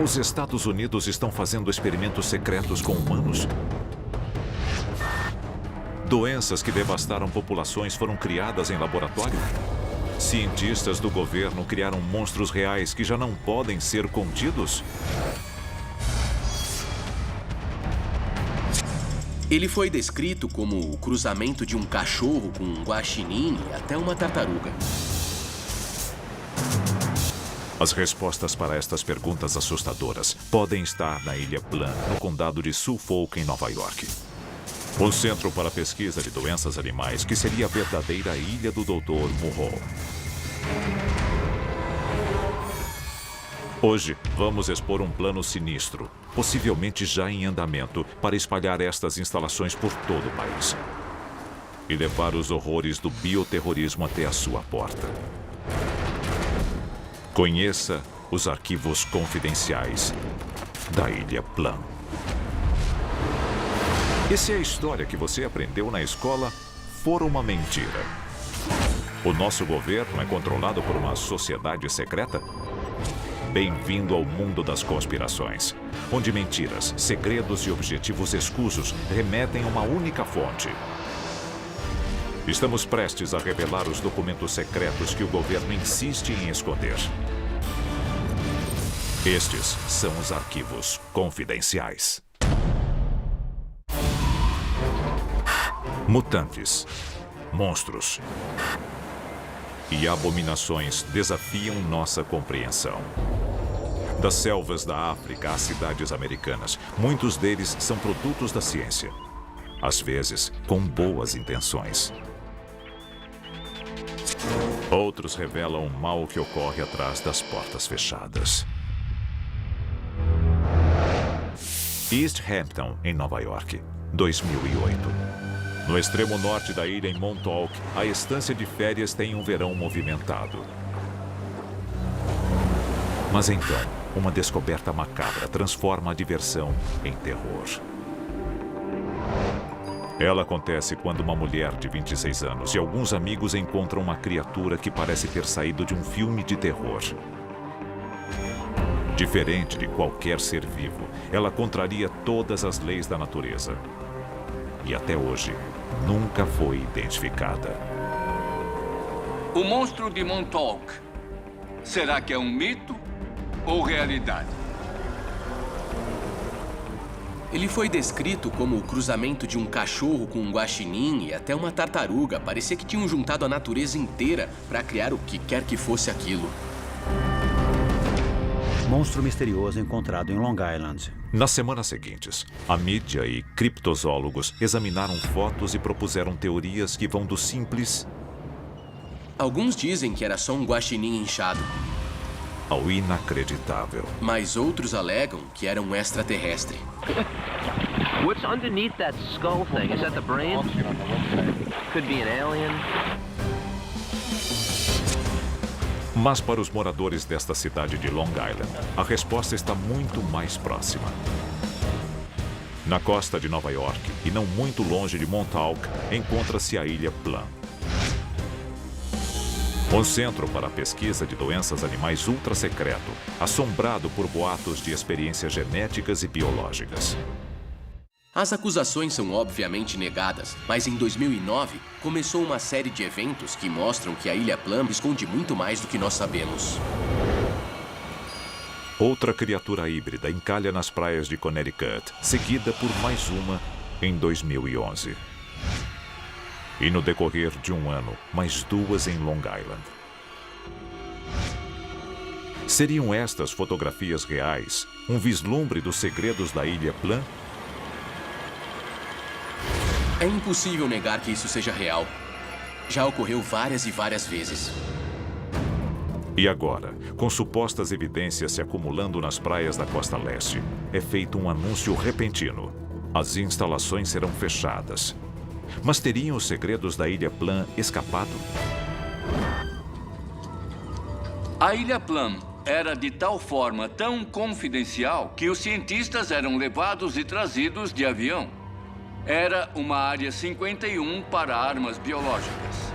Os Estados Unidos estão fazendo experimentos secretos com humanos? Doenças que devastaram populações foram criadas em laboratório? Cientistas do governo criaram monstros reais que já não podem ser contidos? Ele foi descrito como o cruzamento de um cachorro com um guaxinim e até uma tartaruga. As respostas para estas perguntas assustadoras podem estar na Ilha Plan, no condado de Suffolk, em Nova York. Um centro para pesquisa de doenças animais que seria a verdadeira ilha do Dr. Murrow. Hoje, vamos expor um plano sinistro, possivelmente já em andamento, para espalhar estas instalações por todo o país. E levar os horrores do bioterrorismo até a sua porta. Conheça os arquivos confidenciais da Ilha Plan. E se a história que você aprendeu na escola for uma mentira? O nosso governo é controlado por uma sociedade secreta? Bem-vindo ao mundo das conspirações, onde mentiras, segredos e objetivos escusos remetem a uma única fonte. Estamos prestes a revelar os documentos secretos que o governo insiste em esconder. Estes são os arquivos confidenciais. Mutantes, monstros e abominações desafiam nossa compreensão. Das selvas da África às cidades americanas, muitos deles são produtos da ciência. Às vezes, com boas intenções. Outros revelam o mal que ocorre atrás das portas fechadas. East Hampton, em Nova York, 2008. No extremo norte da ilha, em Montauk, a estância de férias tem um verão movimentado. Mas então, uma descoberta macabra transforma a diversão em terror. Ela acontece quando uma mulher de 26 anos e alguns amigos encontram uma criatura que parece ter saído de um filme de terror. Diferente de qualquer ser vivo, ela contraria todas as leis da natureza. E até hoje, nunca foi identificada. O monstro de Montauk. Será que é um mito ou realidade? Ele foi descrito como o cruzamento de um cachorro com um guaxinim e até uma tartaruga. Parecia que tinham juntado a natureza inteira para criar o que quer que fosse aquilo. Monstro misterioso encontrado em Long Island. Nas semanas seguintes, a mídia e criptozoólogos examinaram fotos e propuseram teorias que vão do simples Alguns dizem que era só um guaxinim inchado, ao inacreditável. mas outros alegam que era um extraterrestre. What's underneath that skull thing? Is that the brain? Could be an alien. Mas para os moradores desta cidade de Long Island, a resposta está muito mais próxima. Na costa de Nova York, e não muito longe de Montauk, encontra-se a Ilha Plan. Um centro para a pesquisa de doenças animais ultra secreto, assombrado por boatos de experiências genéticas e biológicas. As acusações são obviamente negadas, mas em 2009 começou uma série de eventos que mostram que a Ilha Plan esconde muito mais do que nós sabemos. Outra criatura híbrida encalha nas praias de Connecticut, seguida por mais uma em 2011. E no decorrer de um ano, mais duas em Long Island. Seriam estas fotografias reais um vislumbre dos segredos da Ilha Plan? É impossível negar que isso seja real. Já ocorreu várias e várias vezes. E agora, com supostas evidências se acumulando nas praias da costa leste, é feito um anúncio repentino. As instalações serão fechadas. Mas teriam os segredos da Ilha Plan escapado? A Ilha Plan era de tal forma tão confidencial que os cientistas eram levados e trazidos de avião. Era uma área 51 para armas biológicas.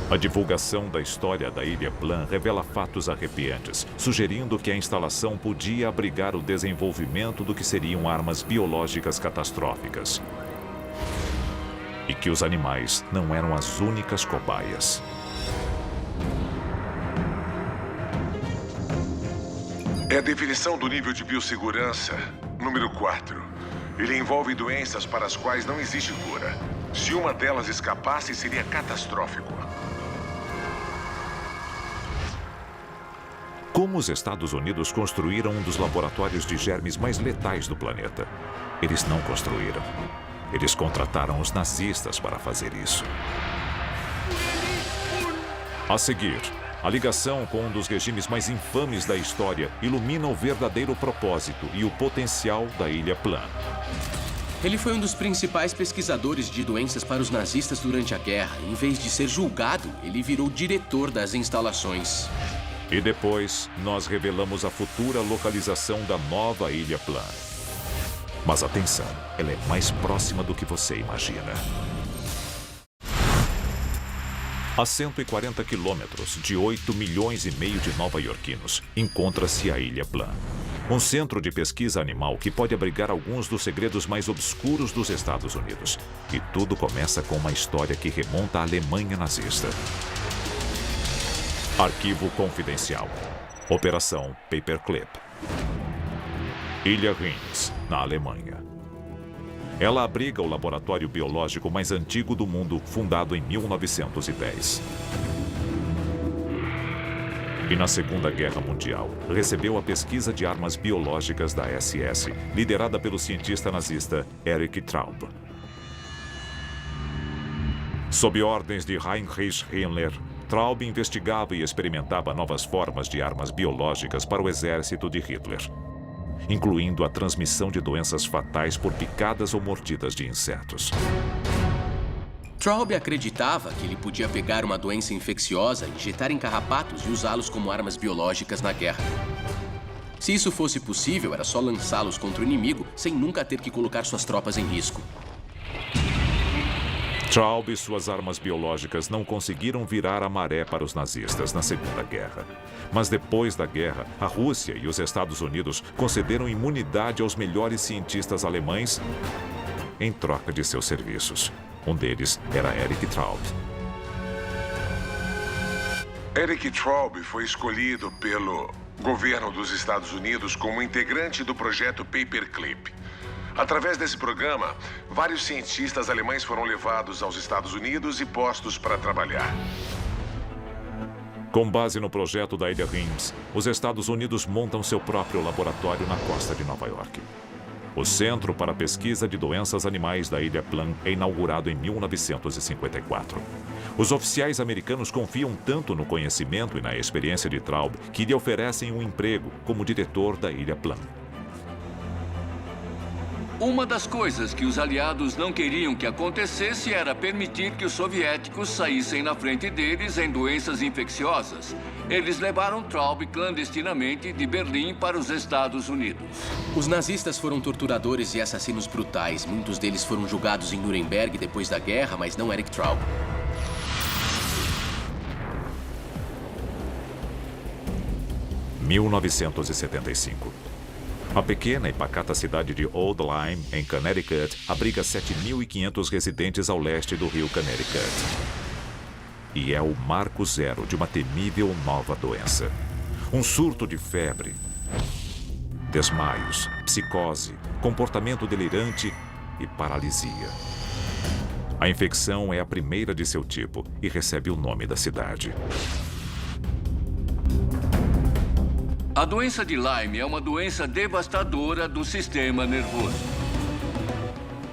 A divulgação da história da Ilha Plum revela fatos arrepiantes, sugerindo que a instalação podia abrigar o desenvolvimento do que seriam armas biológicas catastróficas. E que os animais não eram as únicas cobaias. É a definição do nível de biossegurança, número 4. Ele envolve doenças para as quais não existe cura. Se uma delas escapasse, seria catastrófico. Como os Estados Unidos construíram um dos laboratórios de germes mais letais do planeta? Eles não construíram. Eles contrataram os nazistas para fazer isso. A seguir, a ligação com um dos regimes mais infames da história ilumina o verdadeiro propósito e o potencial da Ilha Plum. Ele foi um dos principais pesquisadores de doenças para os nazistas durante a guerra. Em vez de ser julgado, ele virou diretor das instalações. E depois, nós revelamos a futura localização da nova Ilha Plum. Mas atenção, ela é mais próxima do que você imagina. A 140 quilômetros de 8 milhões e meio de nova-iorquinos, encontra-se a Ilha Plum. Um centro de pesquisa animal que pode abrigar alguns dos segredos mais obscuros dos Estados Unidos. E tudo começa com uma história que remonta à Alemanha nazista. Arquivo confidencial. Operação Paperclip. Ilha Reims, na Alemanha. Ela abriga o laboratório biológico mais antigo do mundo, fundado em 1910. E na Segunda Guerra Mundial, recebeu a pesquisa de armas biológicas da SS, liderada pelo cientista nazista Erich Traub. Sob ordens de Heinrich Himmler, Traub investigava e experimentava novas formas de armas biológicas para o exército de Hitler, incluindo a transmissão de doenças fatais por picadas ou mordidas de insetos. Traub acreditava que ele podia pegar uma doença infecciosa, injetar em carrapatos e usá-los como armas biológicas na guerra. Se isso fosse possível, era só lançá-los contra o inimigo, sem nunca ter que colocar suas tropas em risco. Traub e suas armas biológicas não conseguiram virar a maré para os nazistas na Segunda Guerra. Mas depois da guerra, a Rússia e os Estados Unidos concederam imunidade aos melhores cientistas alemães em troca de seus serviços. Um deles era Erich Traub. Erich Traub foi escolhido pelo governo dos Estados Unidos como integrante do projeto Paperclip. Através desse programa, vários cientistas alemães foram levados aos Estados Unidos e postos para trabalhar. Com base no projeto da Ilha Reims, os Estados Unidos montam seu próprio laboratório na costa de Nova York. O Centro para a Pesquisa de Doenças Animais da Ilha Plum é inaugurado em 1954. Os oficiais americanos confiam tanto no conhecimento e na experiência de Traub que lhe oferecem um emprego como diretor da Ilha Plum. Uma das coisas que os aliados não queriam que acontecesse era permitir que os soviéticos saíssem na frente deles em doenças infecciosas. Eles levaram Traub clandestinamente de Berlim para os Estados Unidos. Os nazistas foram torturadores e assassinos brutais. Muitos deles foram julgados em Nuremberg depois da guerra, mas não Erich Traub. Em 1975. A pequena e pacata cidade de Old Lyme, em Connecticut, abriga 7.500 residentes ao leste do rio Connecticut. E é o marco zero de uma temível nova doença. Um surto de febre, desmaios, psicose, comportamento delirante e paralisia. A infecção é a primeira de seu tipo e recebe o nome da cidade. A doença de Lyme é uma doença devastadora do sistema nervoso.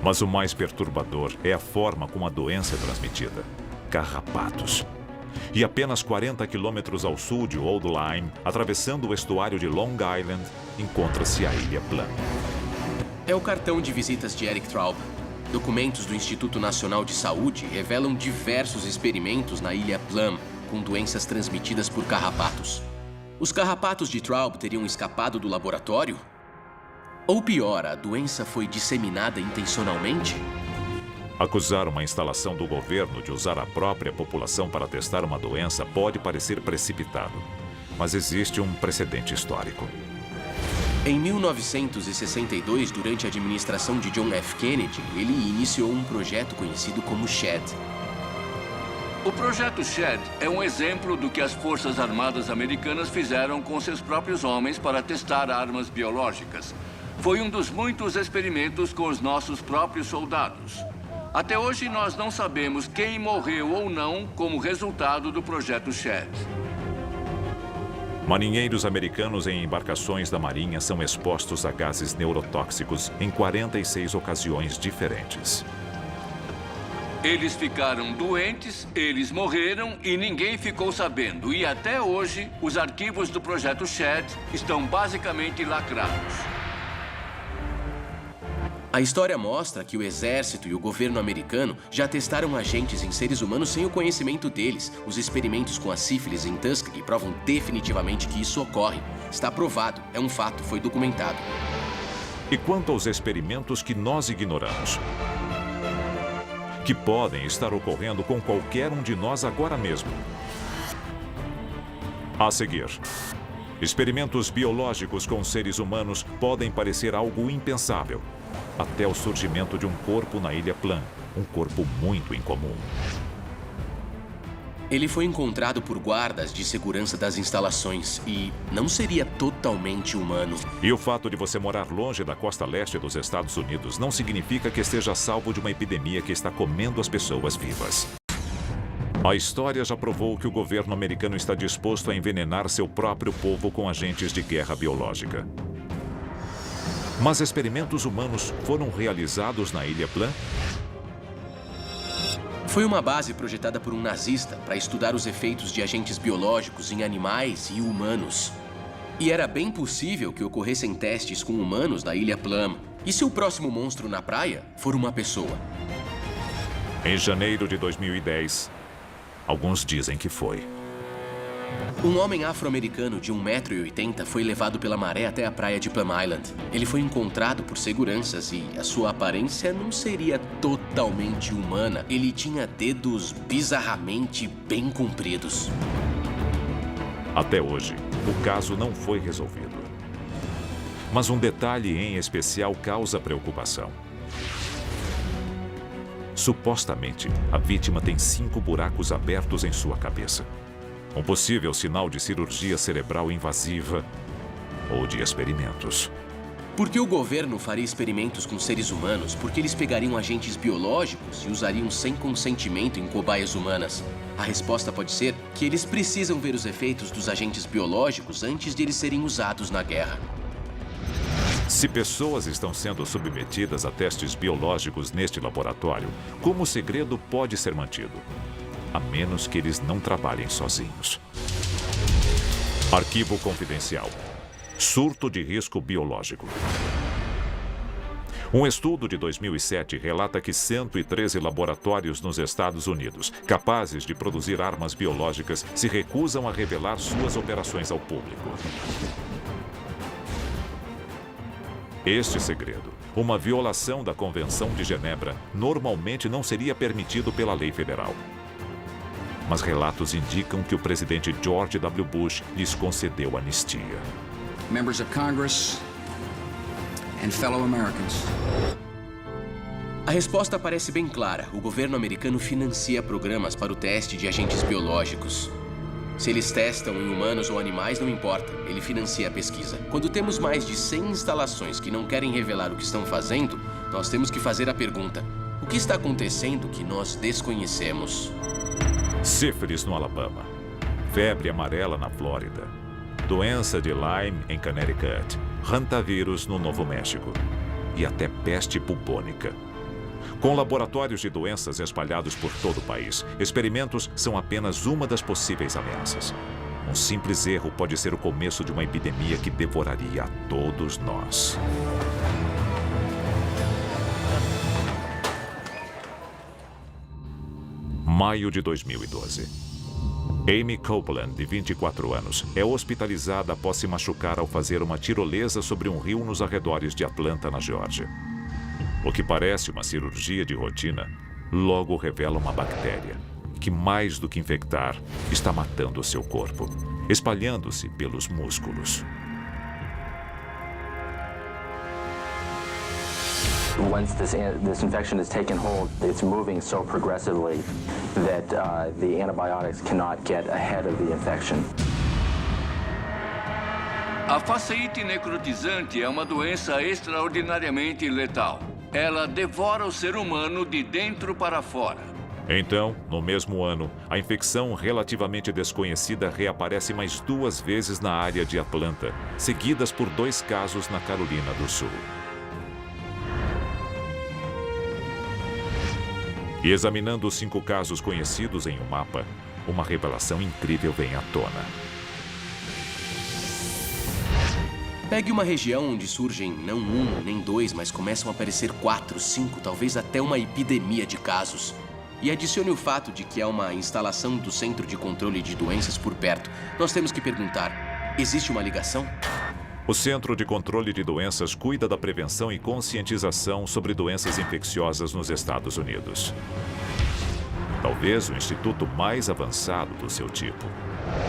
Mas o mais perturbador é a forma como a doença é transmitida. Carrapatos. E apenas 40 quilômetros ao sul de Old Lyme, atravessando o estuário de Long Island, encontra-se a Ilha Plum. É o cartão de visitas de Erich Traub. Documentos do Instituto Nacional de Saúde revelam diversos experimentos na Ilha Plum com doenças transmitidas por carrapatos. Os carrapatos de Traub teriam escapado do laboratório? Ou pior, a doença foi disseminada intencionalmente? Acusar uma instalação do governo de usar a própria população para testar uma doença pode parecer precipitado, mas existe um precedente histórico. Em 1962, durante a administração de John F. Kennedy, ele iniciou um projeto conhecido como SHAD. O projeto SHAD é um exemplo do que as Forças Armadas Americanas fizeram com seus próprios homens para testar armas biológicas. Foi um dos muitos experimentos com os nossos próprios soldados. Até hoje, nós não sabemos quem morreu ou não como resultado do projeto SHAD. Marinheiros americanos em embarcações da Marinha são expostos a gases neurotóxicos em 46 ocasiões diferentes. Eles ficaram doentes, eles morreram e ninguém ficou sabendo. E até hoje, os arquivos do projeto SHAD estão basicamente lacrados. A história mostra que o exército e o governo americano já testaram agentes em seres humanos sem o conhecimento deles. Os experimentos com a sífilis em Tuskegee provam definitivamente que isso ocorre. Está provado, é um fato, foi documentado. E quanto aos experimentos que nós ignoramos? Que podem estar ocorrendo com qualquer um de nós agora mesmo. A seguir, experimentos biológicos com seres humanos podem parecer algo impensável, até o surgimento de um corpo na Ilha Plum, um corpo muito incomum. Ele foi encontrado por guardas de segurança das instalações e não seria totalmente humano. E o fato de você morar longe da costa leste dos Estados Unidos não significa que esteja a salvo de uma epidemia que está comendo as pessoas vivas. A história já provou que o governo americano está disposto a envenenar seu próprio povo com agentes de guerra biológica. Mas experimentos humanos foram realizados na Ilha Plum? Foi uma base projetada por um nazista para estudar os efeitos de agentes biológicos em animais e humanos. E era bem possível que ocorressem testes com humanos na Ilha Plum. E se o próximo monstro na praia for uma pessoa? Em janeiro de 2010, alguns dizem que foi. Um homem afro-americano de 1,80 m foi levado pela maré até a praia de Plum Island. Ele foi encontrado por seguranças e a sua aparência não seria totalmente humana. Ele tinha dedos bizarramente bem compridos. Até hoje, o caso não foi resolvido. Mas um detalhe em especial causa preocupação. Supostamente, a vítima tem 5 buracos abertos em sua cabeça. Um possível sinal de cirurgia cerebral invasiva ou de experimentos. Por que o governo faria experimentos com seres humanos? Porque eles pegariam agentes biológicos e usariam sem consentimento em cobaias humanas. A resposta pode ser que eles precisam ver os efeitos dos agentes biológicos antes de eles serem usados na guerra. Se pessoas estão sendo submetidas a testes biológicos neste laboratório, como o segredo pode ser mantido? A menos que eles não trabalhem sozinhos. Arquivo confidencial. Surto de risco biológico. Um estudo de 2007 relata que 113 laboratórios nos Estados Unidos, capazes de produzir armas biológicas, se recusam a revelar suas operações ao público. Este segredo, uma violação da Convenção de Genebra, normalmente não seria permitido pela lei federal. Mas relatos indicam que o presidente George W. Bush lhes concedeu anistia. Members of Congress and fellow Americans. A resposta parece bem clara. O governo americano financia programas para o teste de agentes biológicos. Se eles testam em humanos ou animais, não importa. Ele financia a pesquisa. Quando temos mais de 100 instalações que não querem revelar o que estão fazendo, nós temos que fazer a pergunta: o que está acontecendo que nós desconhecemos? Sífilis no Alabama, febre amarela na Flórida, doença de Lyme em Connecticut, hantavírus no Novo México e até peste bubônica. Com laboratórios de doenças espalhados por todo o país, experimentos são apenas uma das possíveis ameaças. Um simples erro pode ser o começo de uma epidemia que devoraria a todos nós. Maio de 2012. Amy Copeland, de 24 anos, é hospitalizada após se machucar ao fazer uma tirolesa sobre um rio nos arredores de Atlanta, na Geórgia. O que parece uma cirurgia de rotina, logo revela uma bactéria que, mais do que infectar, está matando o seu corpo, espalhando-se pelos músculos. Once this infection has taken hold, it's moving so progressively that the antibiotics cannot get ahead of the infection. A faceite necrotizante é uma doença extraordinariamente letal. Ela devora o ser humano de dentro para fora. Então, no mesmo ano, a infecção relativamente desconhecida reaparece mais 2 vezes na área de Atlanta, seguidas por 2 casos na Carolina do Sul. E examinando os 5 casos conhecidos em um mapa, uma revelação incrível vem à tona. Pegue uma região onde surgem não 1, nem 2, mas começam a aparecer 4, 5, talvez até uma epidemia de casos. E adicione o fato de que há uma instalação do Centro de Controle de Doenças por perto. Nós temos que perguntar, existe uma ligação? O Centro de Controle de Doenças cuida da prevenção e conscientização sobre doenças infecciosas nos Estados Unidos. Talvez o instituto mais avançado do seu tipo.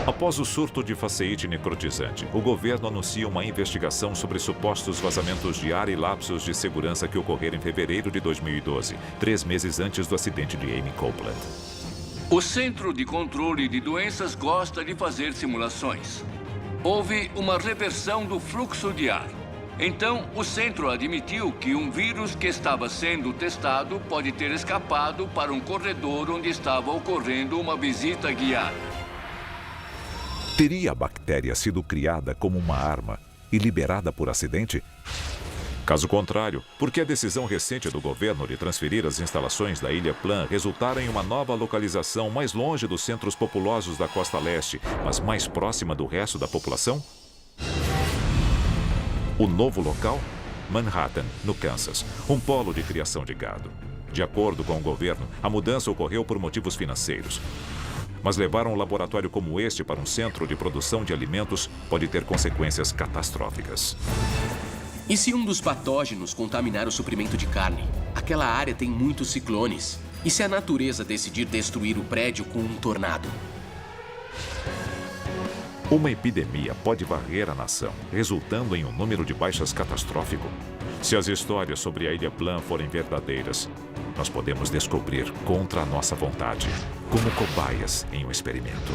Após o surto de faceite necrotizante, o governo anuncia uma investigação sobre supostos vazamentos de ar e lapsos de segurança que ocorreram em fevereiro de 2012, 3 meses antes do acidente de Amy Copeland. O Centro de Controle de Doenças gosta de fazer simulações. Houve uma reversão do fluxo de ar. Então, o centro admitiu que um vírus que estava sendo testado pode ter escapado para um corredor onde estava ocorrendo uma visita guiada. Teria a bactéria sido criada como uma arma e liberada por acidente? Caso contrário, por que a decisão recente do governo de transferir as instalações da Ilha Plan resultara em uma nova localização mais longe dos centros populosos da costa leste, mas mais próxima do resto da população? O novo local? Manhattan, no Kansas, um polo de criação de gado. De acordo com o governo, a mudança ocorreu por motivos financeiros. Mas levar um laboratório como este para um centro de produção de alimentos pode ter consequências catastróficas. E se um dos patógenos contaminar o suprimento de carne? Aquela área tem muitos ciclones. E se a natureza decidir destruir o prédio com um tornado? Uma epidemia pode varrer a nação, resultando em um número de baixas catastrófico. Se as histórias sobre a Ilha Plan forem verdadeiras, nós podemos descobrir contra a nossa vontade, como cobaias em um experimento.